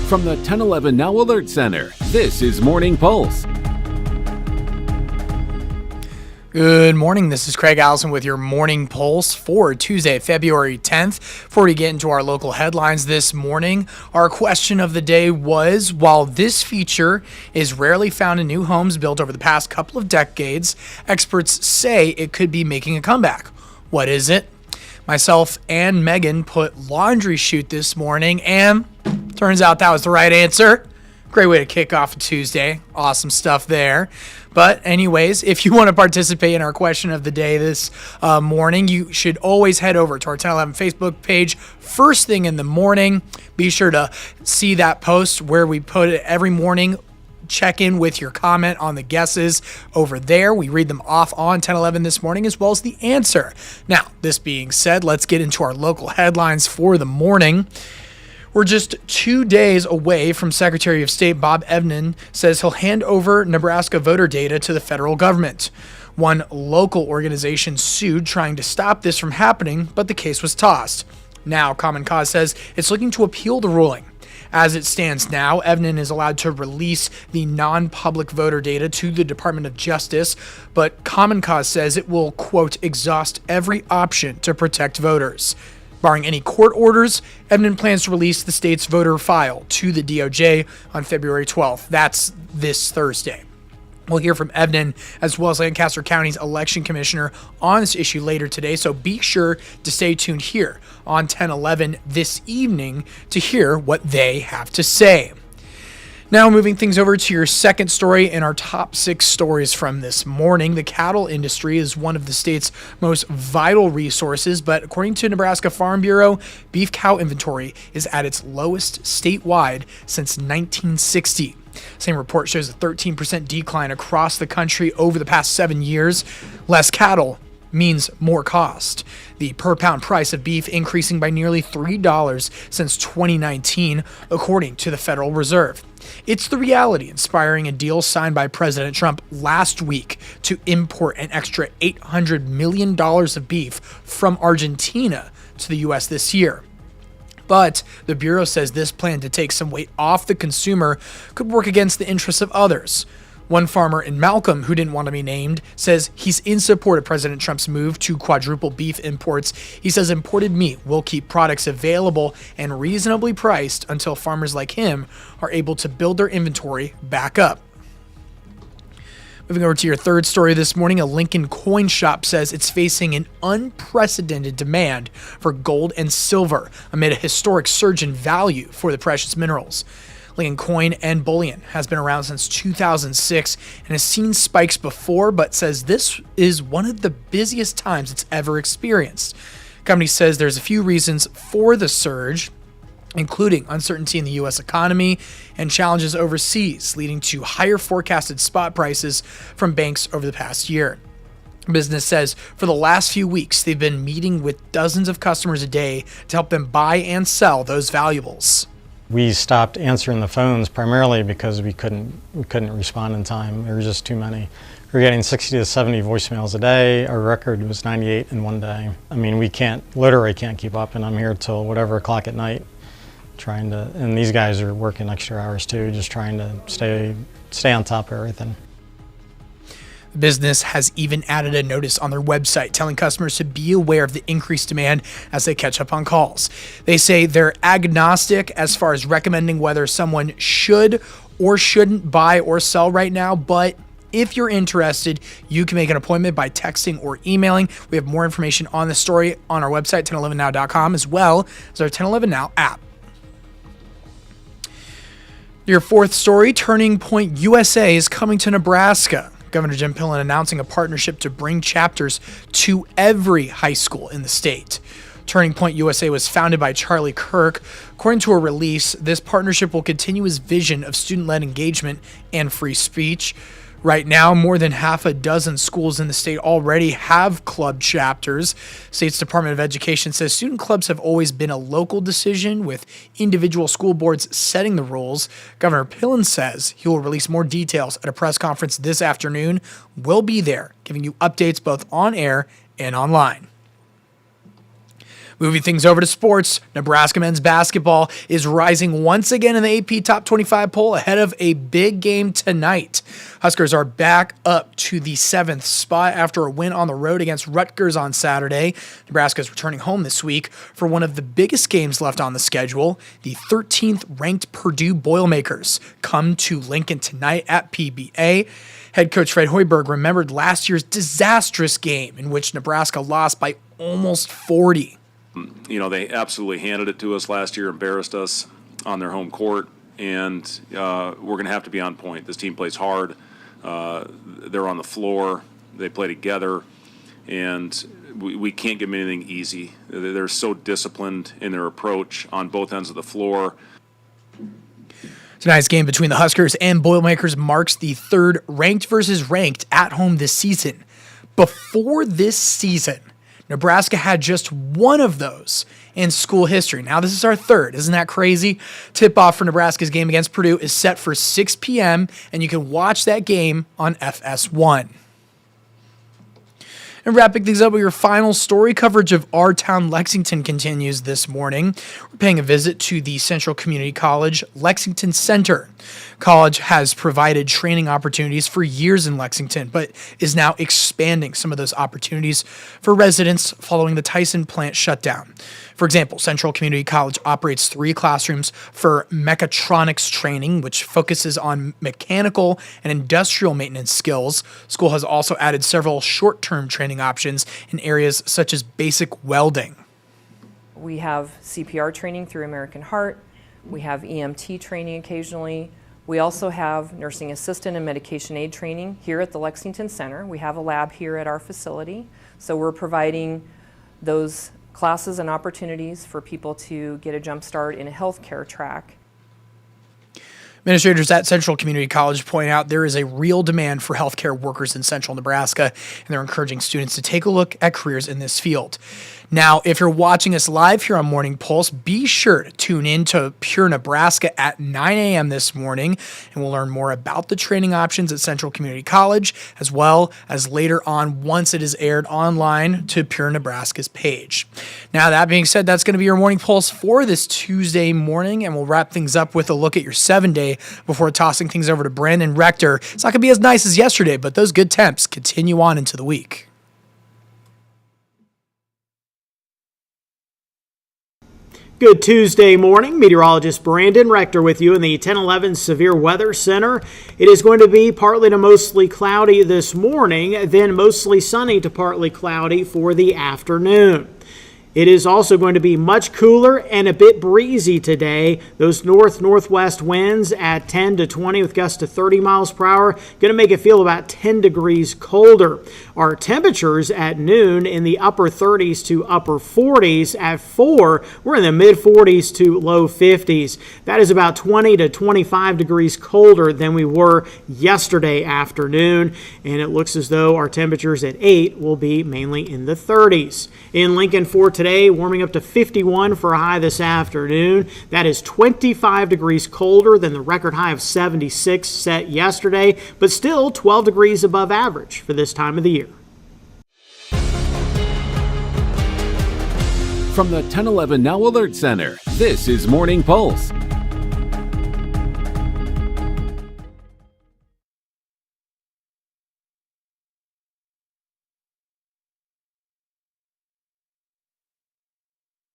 From the 1011 Now Alert Center, this is Morning Pulse. Good morning. This is Craig Allison with your Morning Pulse for Tuesday, February 10th. Before we get into our local headlines this morning, our question of the day was, while this feature is rarely found in new homes built over the past couple of decades, experts say it could be making a comeback. What is it? Myself and Megan put laundry chute this morning, and turns out that was the right answer. Great way to kick off a Tuesday. Awesome stuff there. But anyways, if you want to participate in our question of the day this morning, you should always head over to our 1011 Facebook page first thing in the morning. Be sure to see that post where we put it every morning. Check in with your comment on the guesses over there. We read them off on 1011 this morning, as well as the answer. Now, this being said, let's get into our local headlines for the morning. We're just 2 days away from Secretary of State Bob Evnen says he'll hand over Nebraska voter data to the federal government. One local organization sued trying to stop this from happening, but the case was tossed. Now, Common Cause says it's looking to appeal the ruling. As it stands now, Evnen is allowed to release the non-public voter data to the Department of Justice, but Common Cause says it will, quote, exhaust every option to protect voters. Barring any court orders, Evnen plans to release the state's voter file to the DOJ on February 12th. That's this Thursday. We'll hear from Evnen as well as Lancaster County's election commissioner on this issue later today, so be sure to stay tuned here on 1011 this evening to hear what they have to say. Now, moving things over to your second story in our top 6 stories from this morning. The cattle industry is one of the state's most vital resources, but according to Nebraska Farm Bureau, beef cow inventory is at its lowest statewide since 1960. Same report shows a 13% decline across the country over the past 7 years. Less cattle means more cost. The per pound price of beef increasing by nearly $3 since 2019, according to the Federal Reserve. It's the reality inspiring a deal signed by President Trump last week to import an extra $800 million of beef from Argentina to the U.S. this year. But the Bureau says this plan to take some weight off the consumer could work against the interests of others. One farmer in Malcolm, who didn't want to be named, says he's in support of President Trump's move to quadruple beef imports. He says imported meat will keep products available and reasonably priced until farmers like him are able to build their inventory back up. Moving over to your third story this morning, a Lincoln coin shop says it's facing an unprecedented demand for gold and silver amid a historic surge in value for the precious minerals. Lincoln coin and bullion has been around since 2006 and has seen spikes before, but says this is one of the busiest times it's ever experienced. The company says there's a few reasons for the surge, including uncertainty in the U.S. economy and challenges overseas, leading to higher forecasted spot prices from banks over the past year. Business says for the last few weeks, they've been meeting with dozens of customers a day to help them buy and sell those valuables. We stopped answering the phones primarily because we couldn't respond in time. There were just too many. We were getting 60 to 70 voicemails a day. Our record was 98 in one day. I mean, we literally can't keep up, and I'm here till whatever o'clock at night and these guys are working extra hours too, just trying to stay on top of everything. The business has even added a notice on their website telling customers to be aware of the increased demand as they catch up on calls. They say they're agnostic as far as recommending whether someone should or shouldn't buy or sell right now, but if you're interested, you can make an appointment by texting or emailing. We have more information on the story on our website, 1011now.com, as well as our 1011 Now app. Your fourth story, Turning Point USA is coming to Nebraska. Governor Jim Pillen announcing a partnership to bring chapters to every high school in the state. Turning Point USA was founded by Charlie Kirk. According to a release, this partnership will continue his vision of student-led engagement and free speech. Right now, more than half a dozen schools in the state already have club chapters. State's Department of Education says student clubs have always been a local decision, with individual school boards setting the rules. Governor Pillen says he will release more details at a press conference this afternoon. We'll be there, giving you updates both on air and online. Moving things over to sports, Nebraska men's basketball is rising once again in the AP Top 25 poll ahead of a big game tonight. Huskers are back up to the 7th spot after a win on the road against Rutgers on Saturday. Nebraska is returning home this week for one of the biggest games left on the schedule. The 13th ranked Purdue Boilermakers come to Lincoln tonight at PBA. Head coach Fred Hoiberg remembered last year's disastrous game in which Nebraska lost by almost 40. They absolutely handed it to us last year, embarrassed us on their home court, and we're going to have to be on point. This team plays hard. They're on the floor. They play together, and we can't give them anything easy. They're so disciplined in their approach on both ends of the floor. Tonight's game between the Huskers and Boilermakers marks the third ranked versus ranked at home this season. Before this season, Nebraska had just one of those in school history. Now this is our third. Isn't that crazy? Tip-off for Nebraska's game against Purdue is set for 6 p.m., and you can watch that game on FS1. And wrapping things up with your final story, coverage of our town Lexington continues this morning. We're paying a visit to the Central Community College Lexington Center. College has provided training opportunities for years in Lexington, but is now expanding some of those opportunities for residents following the Tyson plant shutdown. For example, Central Community College operates 3 classrooms for mechatronics training, which focuses on mechanical and industrial maintenance skills. School has also added several short-term training options in areas such as basic welding. We have CPR training through American Heart. We have EMT training occasionally. We also have nursing assistant and medication aid training here at the Lexington Center. We have a lab here at our facility. So we're providing those classes and opportunities for people to get a jump start in a healthcare track. Administrators at Central Community College point out there is a real demand for healthcare workers in Central Nebraska, and they're encouraging students to take a look at careers in this field. Now, if you're watching us live here on Morning Pulse, be sure to tune in to Pure Nebraska at 9 a.m. this morning, and we'll learn more about the training options at Central Community College, as well as later on once it is aired online to Pure Nebraska's page. Now, that being said, that's going to be your Morning Pulse for this Tuesday morning, and we'll wrap things up with a look at your 7-day before tossing things over to Brandon Rector. It's not going to be as nice as yesterday, but those good temps continue on into the week. Good Tuesday morning. Meteorologist Brandon Rector with you in the 1011 Severe Weather Center. It is going to be partly to mostly cloudy this morning, then mostly sunny to partly cloudy for the afternoon. It is also going to be much cooler and a bit breezy today. Those north-northwest winds at 10 to 20 with gusts to 30 miles per hour going to make it feel about 10 degrees colder. Our temperatures at noon in the upper 30s to upper 40s. At 4, we're in the mid-40s to low 50s. That is about 20 to 25 degrees colder than we were yesterday afternoon. And it looks as though our temperatures at 8 will be mainly in the 30s. In Lincoln for today, warming up to 51 for a high this afternoon. That is 25 degrees colder than the record high of 76 set yesterday, but still 12 degrees above average for this time of the year. From the 1011 Now Alert Center, this is Morning Pulse.